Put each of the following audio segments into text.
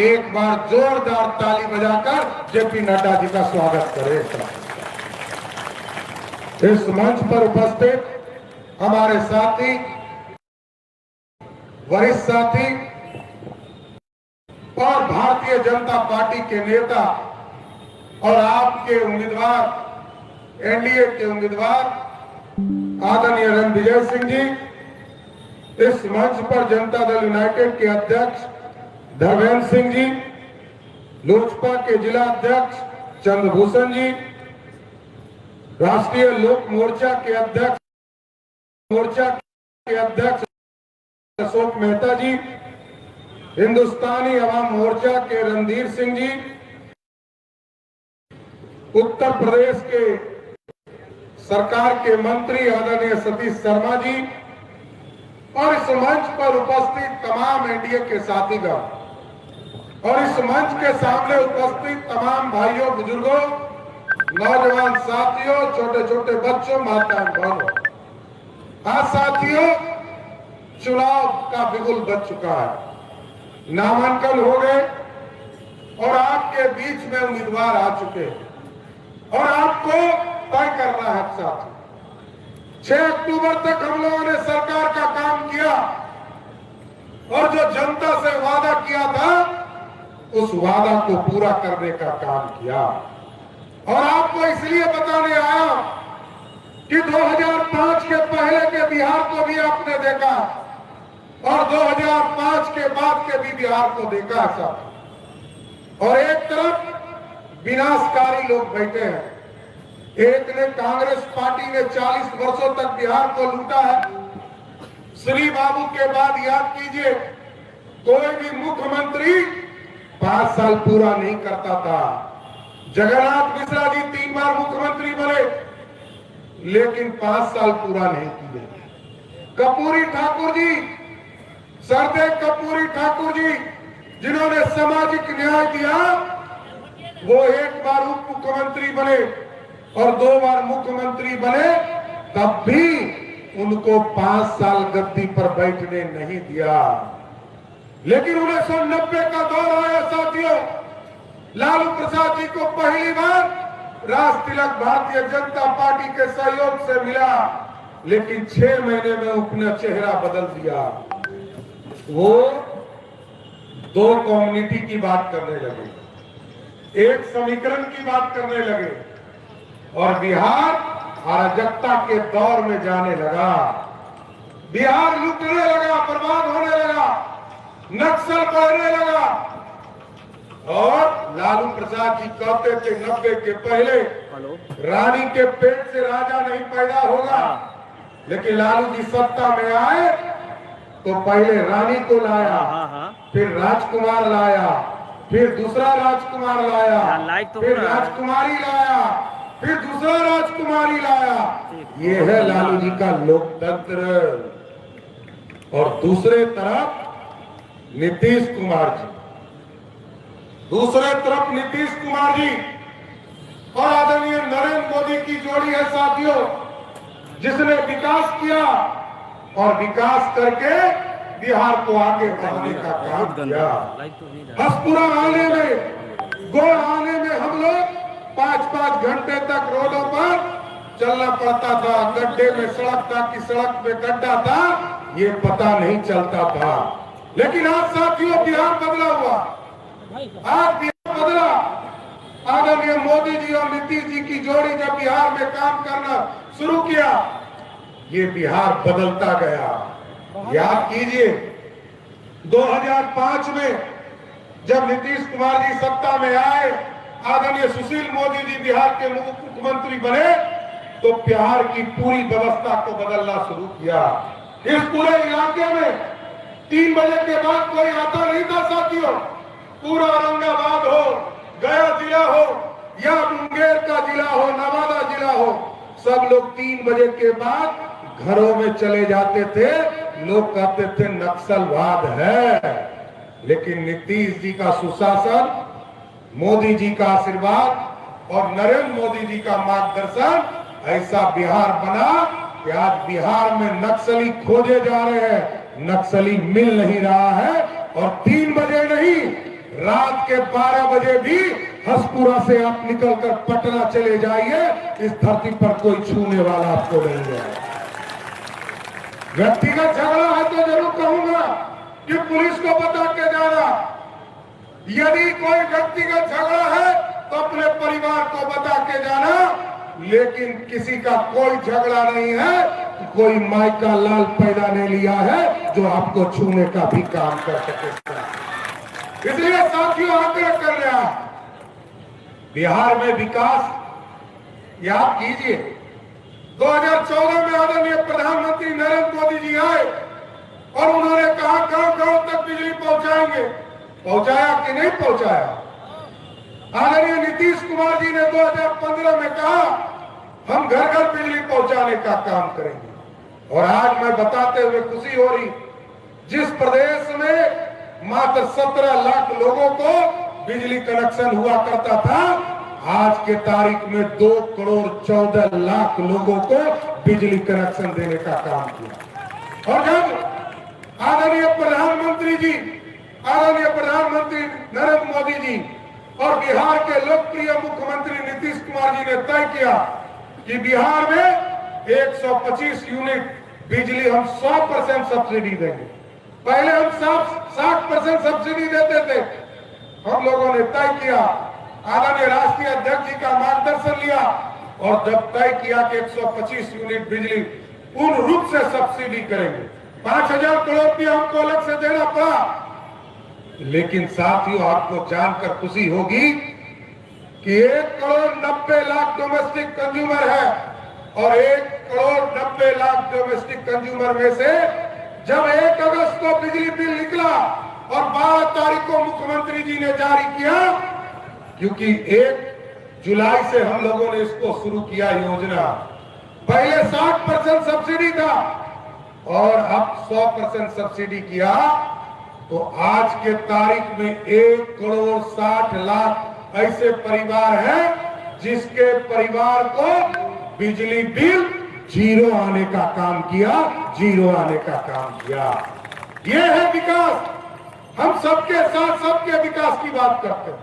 एक बार जोरदार ताली बजाकर जेपी नड्डा जी का स्वागत करें। इस मंच पर उपस्थित हमारे साथी, वरिष्ठ साथी और भारतीय जनता पार्टी के नेता और आपके उम्मीदवार, एनडीए के उम्मीदवार आदरणीय रणविजय सिंह जी, इस मंच पर जनता दल यूनाइटेड के अध्यक्ष धर्मेंद्र सिंह जी, लोजपा के जिला अध्यक्ष चंद्रभूषण जी, राष्ट्रीय लोक मोर्चा के अध्यक्ष अशोक मेहता जी, हिंदुस्तानी अवाम मोर्चा के रणधीर सिंह जी, उत्तर प्रदेश के सरकार के मंत्री आदरणीय सतीश शर्मा जी और इस मंच पर उपस्थित तमाम एनडीए के साथीगण और इस मंच के सामने उपस्थित तमाम भाइयों, बुजुर्गों, नौजवान साथियों, छोटे छोटे बच्चों, माताएं, बहनों, आज साथियों चुनाव का बिगुल बज चुका है, नामांकन हो गए और आपके बीच में उम्मीदवार आ चुके हैं और आपको तय करना है साथी। 6 अक्टूबर तक हम लोगों ने सरकार का काम किया और जो जनता से वादा किया था उस वादा को पूरा करने का काम किया और आपको इसलिए बताने आया कि 2005 के पहले के बिहार को भी आपने देखा और 2005 के बाद के भी बिहार को देखा साहब। और एक तरफ विनाशकारी लोग बैठे हैं, एक ने कांग्रेस पार्टी ने 40 वर्षों तक बिहार को लूटा है। श्री बाबू के बाद याद कीजिए, कोई भी मुख्यमंत्री 5 साल पूरा नहीं करता था। जगन्नाथ मिश्रा जी 3 बार मुख्यमंत्री बने लेकिन 5 साल पूरा नहीं किए। कर्पूरी ठाकुर जी, सरदेव कर्पूरी ठाकुर जी, जिन्होंने सामाजिक न्याय दिया, वो 1 बार उप मुख्यमंत्री बने और 2 बार मुख्यमंत्री बने, तब भी उनको 5 साल गद्दी पर बैठने नहीं दिया। लेकिन 1990 का दौर आया साथियों, लालू प्रसाद जी को पहली बार राज तिलक भारतीय जनता पार्टी के सहयोग से मिला, लेकिन 6 महीने में अपना चेहरा बदल दिया। वो 2 कम्युनिटी की बात करने लगे, एक समीकरण की बात करने लगे और बिहार अराजकता के दौर में जाने लगा। बिहार लूटने लगा, बर्बाद होने लगा, नक्सल बढ़ने लगा और लालू प्रसाद जी कहते थे 90 के पहले रानी के पेट से राजा नहीं पैदा होगा, लेकिन लालू जी सत्ता में आए तो पहले रानी को लाया, फिर राजकुमार लाया, फिर दूसरा राजकुमार लाया, फिर राजकुमारी लाया, फिर दूसरा राजकुमारी लाया। ये है लालू जी का लोकतंत्र। और दूसरे तरफ नीतीश कुमार जी, दूसरे तरफ नीतीश कुमार जी और आदरणीय नरेंद्र मोदी की जोड़ी है साथियों, जिसने विकास किया और विकास करके बिहार को आगे बढ़ाने का काम किया। हसपुरा आने में, गोड़ आने में हम लोग 5-5 घंटे तक रोडों पर चलना पड़ता था, गड्ढे में सड़क था कि सड़क में गड्ढा था, ये पता नहीं चलता था। लेकिन आज साथियों बिहार बदला हुआ, आज बिहार बदला। आदरणीय मोदी जी और नीतीश जी की जोड़ी जब बिहार में काम करना शुरू किया, ये बिहार बदलता गया। याद कीजिए 2005 में जब नीतीश कुमार जी सत्ता में आए, आदरणीय सुशील मोदी जी बिहार के मुख्यमंत्री बने, तो बिहार की पूरी व्यवस्था को बदलना शुरू किया। इस पूरे इलाके में 3 बजे के बाद कोई आता नहीं था साथियों। पूरा औरंगाबाद हो, गया जिला हो या मुंगेर का जिला हो, नवादा जिला हो, सब लोग 3 बजे के बाद घरों में चले जाते थे। लोग कहते थे नक्सलवाद है, लेकिन नीतीश जी का सुशासन, मोदी जी का आशीर्वाद और नरेंद्र मोदी जी का मार्गदर्शन ऐसा बिहार बना कि आज बिहार में नक्सली खोजे जा रहे हैं, नक्सली मिल नहीं रहा है। और 3 बजे नहीं, रात के 12 बजे भी हसपुरा से आप निकलकर पटना चले जाइए, इस धरती पर कोई छूने वाला आपको नहीं है। व्यक्तिगत झगड़ा है तो जरूर कहूंगा कि पुलिस को बता के जाना, यदि कोई व्यक्तिगत झगड़ा है तो अपने परिवार को बता के जाना, लेकिन किसी का कोई झगड़ा नहीं है, कोई माई का लाल पैदा नहीं लिया है जो आपको छूने का भी काम कर सके। इसलिए साथियों आग्रह कर रहा, बिहार में विकास याद कीजिए, 2014 में आदरणीय प्रधानमंत्री नरेंद्र मोदी जी आए और उन्होंने कहा गांव-गांव तक बिजली पहुंचाएंगे। पहुंचाया कि नहीं पहुंचाया? आदरणीय नीतीश कुमार जी ने 2015 में कहा हम घर घर बिजली पहुंचाने का काम करेंगे, और आज मैं बताते हुए खुशी हो रही, जिस प्रदेश में मात्र 17 लाख लोगों को बिजली कनेक्शन हुआ करता था, आज के तारीख में 2 करोड़ 14 लाख लोगों को बिजली कनेक्शन देने का काम किया। और जब आदरणीय प्रधानमंत्री नरेंद्र मोदी जी और बिहार के लोकप्रिय मुख्यमंत्री नीतीश कुमार जी ने तय किया कि बिहार में 125 यूनिट बिजली हम 100% सब्सिडी देंगे। पहले हम 60% सब्सिडी देते थे। हम लोगों ने तय किया, आदरणीय राष्ट्रीय अध्यक्ष जी का मार्गदर्शन लिया और जब तय किया कि 125 यूनिट बिजली पूर्ण रूप से सब्सिडी करेंगे, 5,000 करोड़ रुपया हमको अलग से देना पड़ा। लेकिन साथियों आपको जानकर खुशी होगी कि 1 करोड़ 90 लाख डोमेस्टिक कंज्यूमर है, और 1 करोड़ 90 लाख डोमेस्टिक कंज्यूमर में से जब 1 अगस्त को बिजली बिल निकला और 12 तारीख को मुख्यमंत्री जी ने जारी किया, क्योंकि 1 जुलाई से हम लोगों ने इसको शुरू किया योजना, पहले 60% सब्सिडी था और अब 100% सब्सिडी किया, तो आज के तारीख में 1 करोड़ 60 लाख ऐसे परिवार हैं जिसके परिवार को बिजली बिल जीरो आने का काम किया, जीरो आने का काम किया। ये है विकास। हम सबके साथ सबके विकास की बात करते हैं,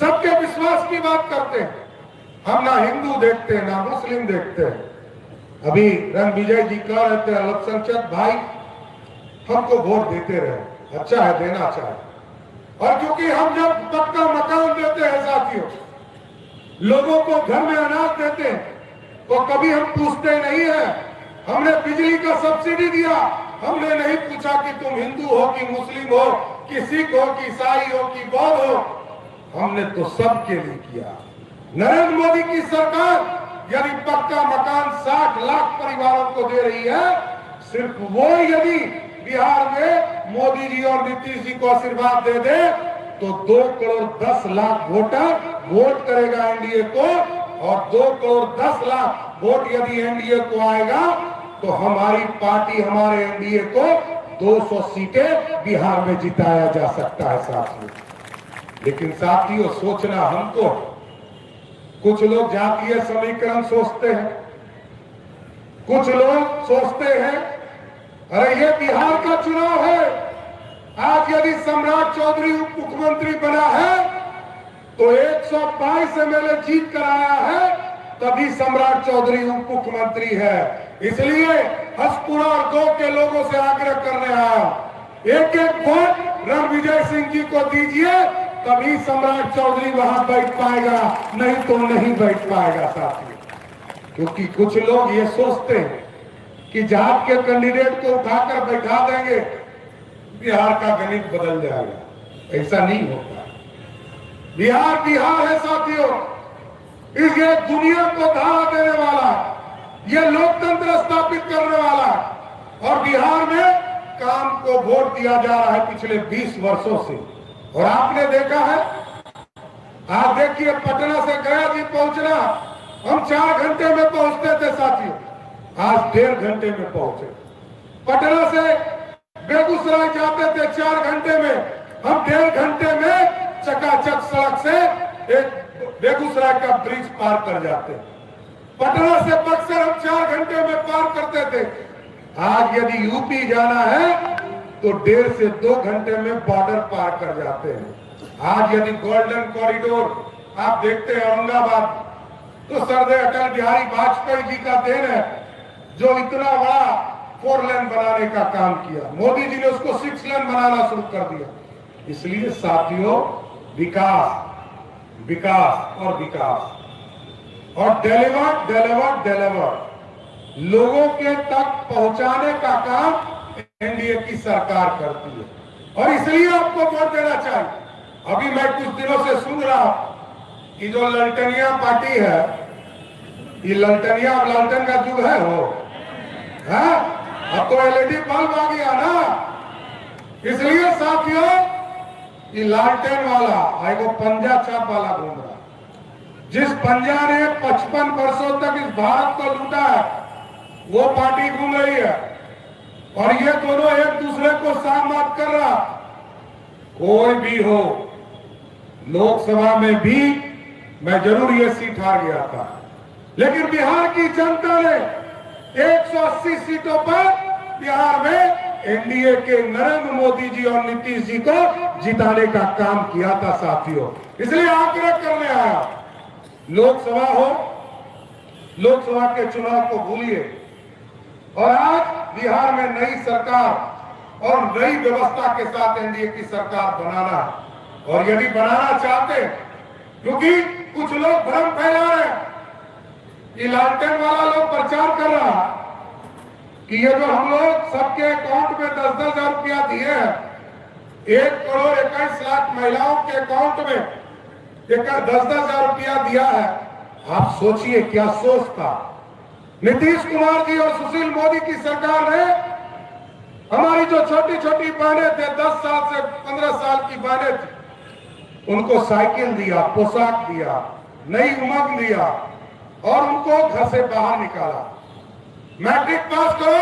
सबके विश्वास की बात करते हैं। हम ना हिंदू देखते हैं ना मुस्लिम देखते हैं। अभी रणविजय जी कह रहे थे अल्पसंख्यक भाई हमको वोट देते रहे, अच्छा है देना चाहिए, और क्योंकि हम जब पक्का मकान देते हैं साथियों, लोगों को घर में अनाज देते हैं, तो कभी हम पूछते नहीं है हमने बिजली का सब्सिडी दिया, हमने नहीं पूछा कि तुम हिंदू हो कि मुस्लिम हो कि सिख हो कि ईसाई हो कि बौद्ध हो, हमने तो सबके लिए किया। नरेंद्र मोदी की सरकार यदि पक्का मकान 60 लाख परिवारों को दे रही है, सिर्फ वो यदि बिहार में मोदी जी और नीतीश जी को आशीर्वाद दे दे तो 2 करोड़ 10 लाख वोटर वोट करेगा एनडीए को, और 2 करोड़ 10 लाख वोट यदि एनडीए को आएगा तो हमारी पार्टी हमारे एनडीए को 200 सीटें बिहार में जिताया जा सकता है साथियों। लेकिन साथियों सोचना हमको, कुछ लोग जातीय समीकरण सोचते हैं, कुछ लोग सोचते हैं अरे ये बिहार का चुनाव है, आज यदि सम्राट चौधरी उप मुख्यमंत्री बना है तो 122 एमएलए जीत कर आया है, तभी सम्राट चौधरी उप मुख्यमंत्री है। इसलिए हसपुरा और गो के लोगों से आग्रह करने आया, एक एक वोट रणविजय सिंह जी को दीजिए, तभी सम्राट चौधरी वहां बैठ पाएगा, नहीं तो नहीं बैठ पाएगा साथियों। क्योंकि कुछ लोग ये सोचते हैं कि जात के कैंडिडेट को उठाकर बैठा देंगे बिहार का गणित बदल जाएगा, ऐसा नहीं होता। बिहार बिहार है साथियों, इसलिए दुनिया को धारा देने वाला, ये लोकतंत्र स्थापित करने वाला, और बिहार में काम को वोट दिया जा रहा है पिछले 20 वर्षों से। और आपने देखा है, आप देखिए पटना से गया जी पहुंचना हम 4 घंटे में पहुंचते थे साथियों, आज 1.5 घंटे में पहुंचे। पटना से बेगूसराय जाते थे 4 घंटे में, हम 1.5 घंटे में चकाचक सड़क से एक बेगूसराय का ब्रिज पार कर जाते। पटना से बक्सर हम 4 घंटे में पार करते थे। आज यदि यूपी जाना है तो 1.5 से 2 घंटे में बॉर्डर पार कर जाते हैं। आज यदि गोल्डन कॉरिडोर आप देखते हैं औरंगाबाद, तो सरदार अटल बिहारी वाजपेयी जी का देन है, जो इतना बड़ा 4 लेन बनाने का काम किया। मोदी जी ने उसको 6 लेन बनाना शुरू कर दिया। इसलिए साथियों, विकास, विकास और विकास, और डिलीवर लोगों के तक पहुंचाने का काम एनडीए की सरकार करती है, और इसलिए आपको वोट देना चाहिए। अभी मैं कुछ दिनों से सुन रहा हूं कि जो ललटनिया पार्टी है, ये ललटनिया, ललटन का युग है हो, है? अब तो एलईडी बल्ब आ गया ना। इसलिए साथियों, ये लालटेन वाला वो पंजा छाप वाला घूम रहा, जिस पंजा ने 55 वर्षों तक इस भारत को लूटा है, वो पार्टी घूम रही है, और ये दोनों एक दूसरे को साथ कर रहा। कोई भी हो, लोकसभा में भी मैं जरूर ये सीट हार गया था, लेकिन बिहार की जनता ने 180 सीटों पर बिहार में एनडीए के नरेंद्र मोदी जी और नीतीश जी को जिताने का काम किया था साथियों। इसलिए आग्रह करने आया, लोकसभा हो, लोकसभा के चुनाव को भूलिए, और आज बिहार में नई सरकार और नई व्यवस्था के साथ एनडीए की सरकार बनाना है। और यदि बनाना चाहते, क्योंकि कुछ लोग भ्रम फैला रहे हैं, ये लालटेन वाला लोग प्रचार कर रहा कि ये जो हम लोग सबके अकाउंट में 10-10 हजार रुपया दिए हैं, 1,21,00,000 महिलाओं के अकाउंट में 10-10 हजार रुपया दिया है। आप सोचिए क्या सोच था। नीतीश कुमार जी और सुशील मोदी की सरकार ने हमारी जो छोटी छोटी बहनें थे, 10 साल से 15 साल की बहनें थी, उनको साइकिल दिया, पोशाक दिया, नई उमंग दिया, और उनको घर से बाहर निकाला। मैट्रिक पास करो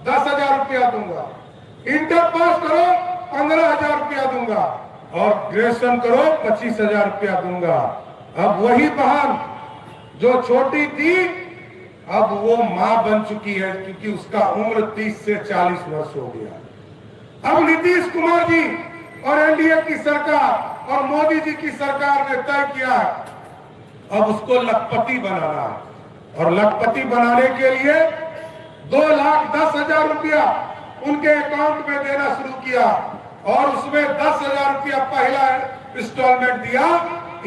10,000 रुपया दूंगा, इंटर पास करो 15,000 रुपया दूंगा, और ग्रेजुएशन करो 25,000 रुपया दूंगा। अब वही बहन जो छोटी थी, अब वो मां बन चुकी है, क्योंकि उसका उम्र 30 से 40 वर्ष हो गया। अब नीतीश कुमार जी और एनडीए की सरकार और मोदी जी की सरकार ने तय किया है, अब उसको लखपति बनाना है, और लखपति बनाने के लिए 2,10,000 रुपया उनके अकाउंट में देना शुरू किया, और उसमें 10,000 रुपया पहला इंस्टॉलमेंट दिया,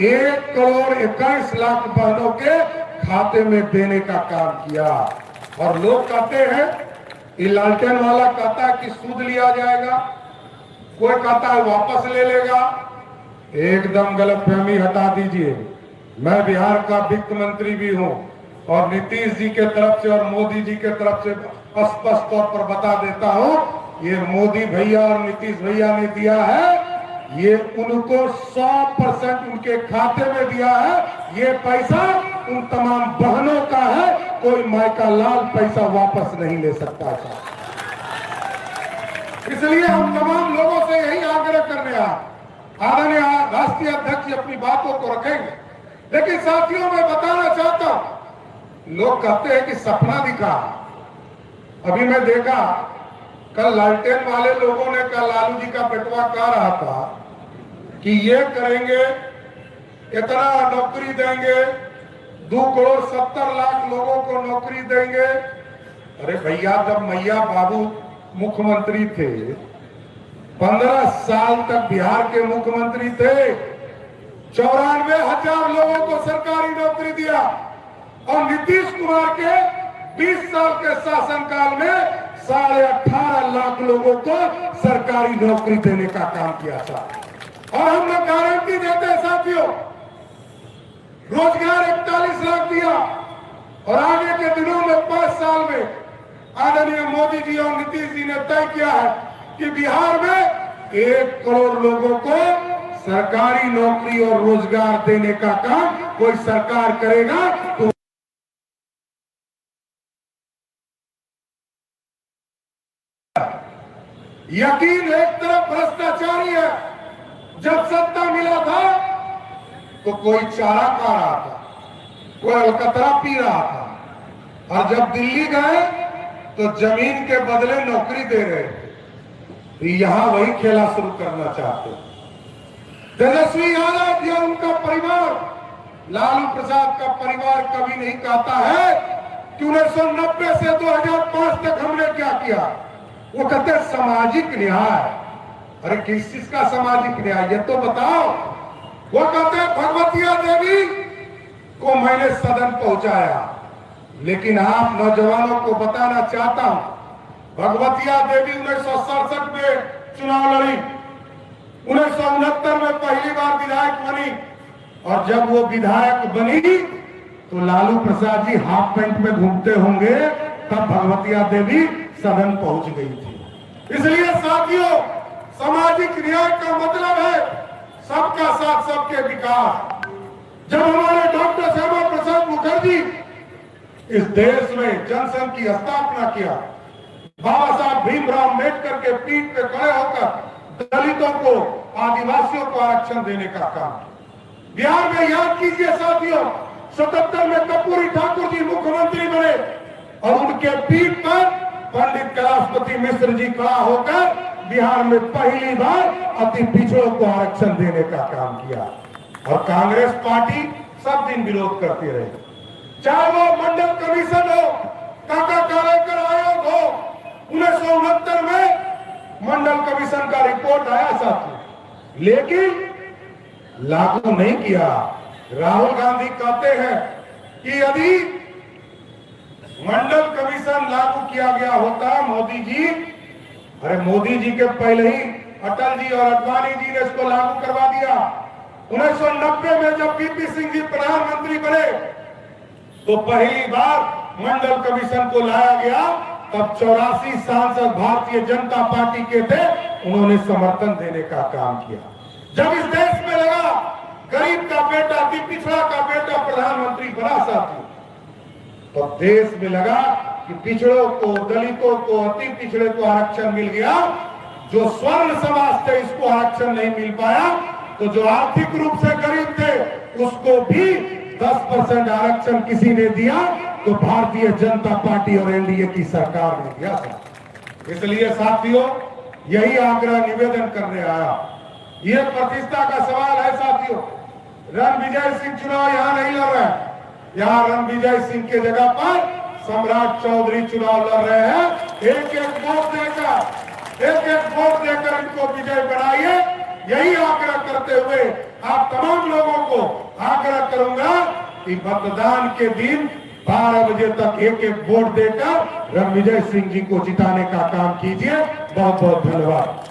1,21,00,000 बहनों के खाते में देने का काम किया। और लोग कहते हैं, ये लालटेन वाला कहता है कि सूद लिया जाएगा, कोई कहता है वापस ले लेगा। एकदम गलतफहमी हटा दीजिए। मैं बिहार का वित्त मंत्री भी हूं, और नीतीश जी के तरफ से और मोदी जी के तरफ से स्पष्ट तौर पर बता देता हूं, ये मोदी भैया और नीतीश भैया ने दिया है, ये उनको 100% उनके खाते में दिया है। ये पैसा उन तमाम बहनों का है, कोई मायका लाल पैसा वापस नहीं ले सकता था। इसलिए हम तमाम लोगों से यही आग्रह करने आदरणीय राष्ट्रीय अध्यक्ष अपनी बातों को रखेंगे, लेकिन साथियों मैं बताना चाहता हूं, लोग कहते हैं कि सपना दिखा। अभी मैं देखा, कल लालटेन वाले लोगों ने कल लालू जी का बेटवा कह रहा था कि ये करेंगे, इतना नौकरी देंगे, 2,70,00,000 लोगों को नौकरी देंगे। अरे भैया, जब मैया बाबू मुख्यमंत्री थे, 15 साल तक बिहार के मुख्यमंत्री थे, 94,000 लोगों को सरकारी नौकरी दिया, और नीतीश कुमार के 20 साल के शासनकाल में 18.5 लोगों को सरकारी नौकरी देने का काम किया था। और हम लोग गारंटी देते हैं साथियों, रोजगार 41 लाख दिया, और आगे के दिनों में 5 साल में आदरणीय मोदी जी और नीतीश जी ने तय किया है कि बिहार में 1 करोड़ लोगों को सरकारी नौकरी और रोजगार देने का काम कोई सरकार करेगा तो यकीन एक तरफ भ्रष्टाचारी है। जब सत्ता मिला था तो कोई चारा खा रहा था, कोई अलकतरा पी रहा था, और जब दिल्ली गए तो जमीन के बदले नौकरी दे रहे थे। यहां वही खेला शुरू करना चाहते। तेजस्वी यादव या उनका परिवार, लालू प्रसाद का परिवार कभी नहीं कहता है कि 1990 से 2005 तक हमने क्या किया। वो कहते हैं सामाजिक न्याय। अरे किस चीज का सामाजिक न्याय, ये तो बताओ। वो कहते हैं भगवतिया देवी को मैंने सदन पहुंचाया, लेकिन आप नौजवानों को बताना चाहता हूं, भगवतिया देवी 1967 में चुनाव लड़ी, 1969 में पहली बार विधायक बनी, और जब वो विधायक बनी तो लालू प्रसाद जी हाफ पैंट में घूमते होंगे, तब भगवतिया देवी सदन पहुंच गई थी। इसलिए साथियों, सामाजिक न्याय का मतलब है सबका साथ सबके विकास। जब हमारे डॉक्टर श्यामा प्रसाद मुखर्जी इस देश में जनसंघ की स्थापना किया, बाबा साहब भीमराव अम्बेडकर के पीठ पे खड़े होकर दलितों को, आदिवासियों को आरक्षण देने का काम। बिहार में याद कीजिए साथियों, 77 में कर्पूरी ठाकुर जी मुख्यमंत्री बने और उनके पीठ पर पंडित कैलाशपति मिश्र जी खड़ा होकर बिहार में पहली बार अति पिछड़ों को आरक्षण देने का काम किया। और कांग्रेस पार्टी सब दिन विरोध करती रही, चाहे वो मंडल कमीशन हो, काका कालेकर आयोग हो। 1969 में मंडल कमीशन का रिपोर्ट आया साथियों, लेकिन लागू नहीं किया। राहुल गांधी कहते हैं कि यदि मंडल कमीशन लागू किया गया होता, मोदी जी, अरे मोदी जी के पहले ही अटल जी और अडवाणी जी ने इसको लागू करवा दिया। 1990 में जब वीपी सिंह जी प्रधानमंत्री बने तो पहली बार मंडल कमीशन को लाया गया, तब 84 सांसद भारतीय जनता पार्टी के थे, उन्होंने समर्थन देने का काम किया। जब इस देश में लगा गरीब का बेटा, अति पिछड़ा का बेटा प्रधानमंत्री बना साथी, तो देश में लगा कि पिछड़ों को, दलितों को, अति पिछड़े को आरक्षण मिल गया। जो स्वर्ण समाज थे इसको आरक्षण नहीं मिल पाया, तो जो आर्थिक रूप से गरीब थे उसको भी 10% आरक्षण किसी ने दिया, तो भारतीय जनता पार्टी और एनडीए की सरकार ने दिया था। इसलिए साथियों, यही आग्रह निवेदन करने आया। ये प्रतिष्ठा का सवाल है साथियों। रणविजय सिंह चुनाव यहां नहीं लड़ रहे हैं, यहां रणविजय सिंह के जगह पर सम्राट चौधरी चुनाव लड़ रहे हैं। एक एक वोट देकर इनको विजय बनाइए। यही आग्रह करते हुए आप तमाम लोगों को आग्रह करूंगा कि मतदान के दिन 12 बजे तक एक एक वोट देकर रणविजय सिंह जी को जिताने का काम कीजिए। बहुत बहुत धन्यवाद।